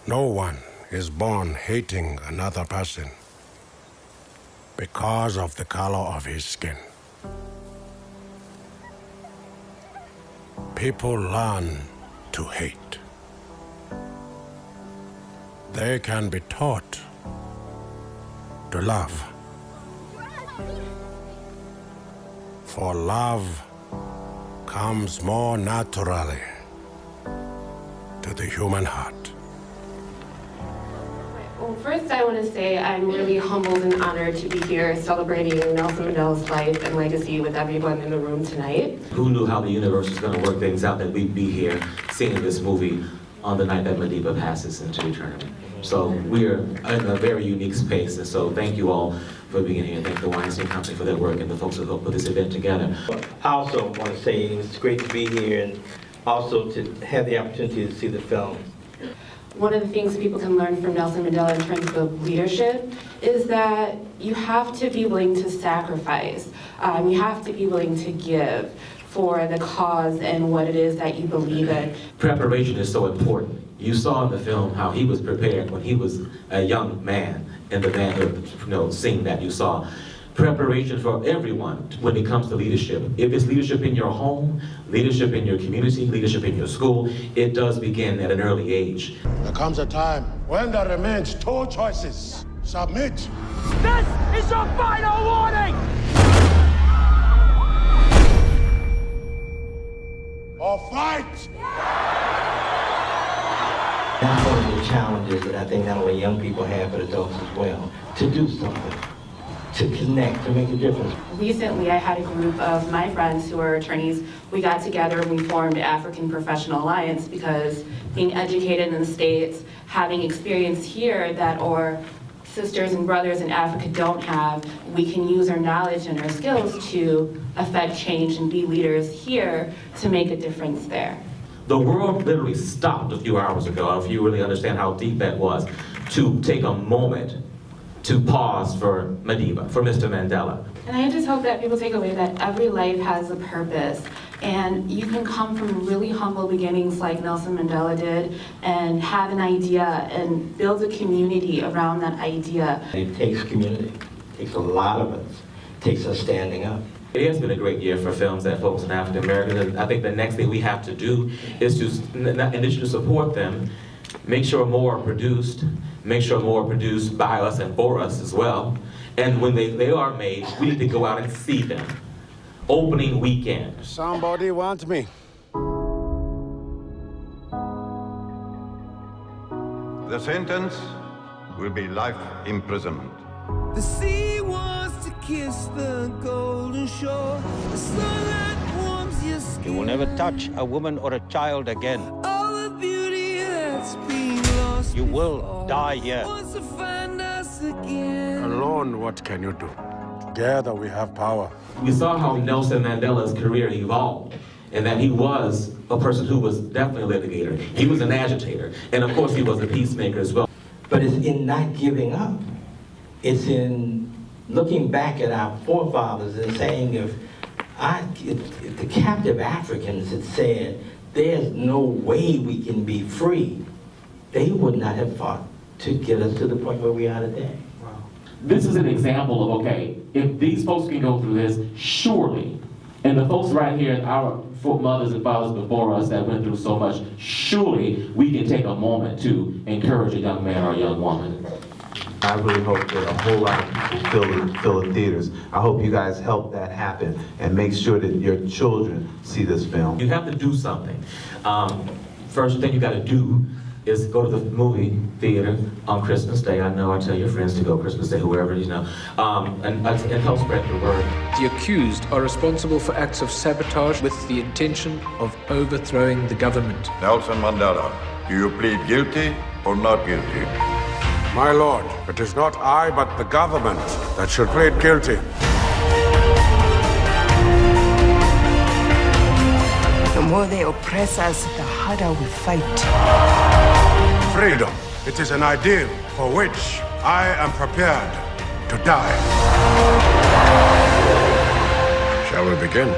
No one is born hating another person because of the color of his skin. People learn to hate. They can be taught to love. For love comes more naturally to the human heart. Well, first I want to say I'm really humbled and honored to be here celebrating Nelson Mandela's life and legacy with everyone in the room tonight. Who knew how the universe was going to work things out that we'd be here seeing this movie on the night that Madiba passes into eternity. So we're in a very unique space, and so thank you all for being here. Thank the Weinstein Company for their work and the folks who helped put this event together. I also want to say it's great to be here and also to have the opportunity to see the film. One of the things people can learn from Nelson Mandela in terms of leadership is that you have to be willing to sacrifice. You have to be willing to give for the cause and what it is that you believe in. Preparation is so important. You saw in the film how he was prepared when he was a young man in the manhood, scene that you saw. Preparation for everyone when it comes to leadership. If it's leadership in your home, leadership in your community, leadership in your school, it does begin at an early age. There comes a time when there remains two choices. Submit. This is your final warning! Or fight! That's one of the challenges that I think not only young people have, but adults as well, to do something, to connect, to make a difference. Recently, I had a group of my friends who are attorneys. We got together and we formed African Professional Alliance because being educated in the States, having experience here that our sisters and brothers in Africa don't have, we can use our knowledge and our skills to affect change and be leaders here to make a difference there. The world literally stopped a few hours ago, if you really understand how deep that was, to take a moment to pause for Madiba, for Mr. Mandela. And I just hope that people take away that every life has a purpose, and you can come from really humble beginnings like Nelson Mandela did and have an idea and build a community around that idea. It takes community, it takes a lot of us, it takes us standing up. It has been a great year for films that focus on African Americans, and I think the next thing we have to do is to, in addition to support them, make sure more are produced, make sure more are produced by us and for us as well. And when they are made, we need to go out and see them. Opening weekend. Somebody wants me. The sentence will be life imprisonment. The sea wants to kiss the golden shore. The sunlight warms your skin. You will never touch a woman or a child again. All the beauty that's been lost. You will die here. Wants to find us again. Alone, what can you do? Together we have power. We saw how Nelson Mandela's career evolved, and that he was a person who was definitely a litigator. He was an agitator, and of course he was a peacemaker as well. But it's in not giving up. It's in looking back at our forefathers and saying if the captive Africans had said, there's no way we can be free, they would not have fought to get us to the point where we are today. This is an example of, okay, if these folks can go through this, surely, and the folks right here, our mothers and fathers before us that went through so much, surely we can take a moment to encourage a young man or a young woman. I really hope that a whole lot of people fill the theaters. I hope you guys help that happen and make sure that your children see this film. You have to do something. First thing you got to do is go to the movie theater on Christmas Day. I know I tell your friends to go Christmas Day, whoever, and help spread the word. The accused are responsible for acts of sabotage with the intention of overthrowing the government. Nelson Mandela, do you plead guilty or not guilty? My lord, it is not I, but the government that should plead guilty. The more they oppress us, the harder we fight. Freedom, it is an ideal for which I am prepared to die. Shall we begin?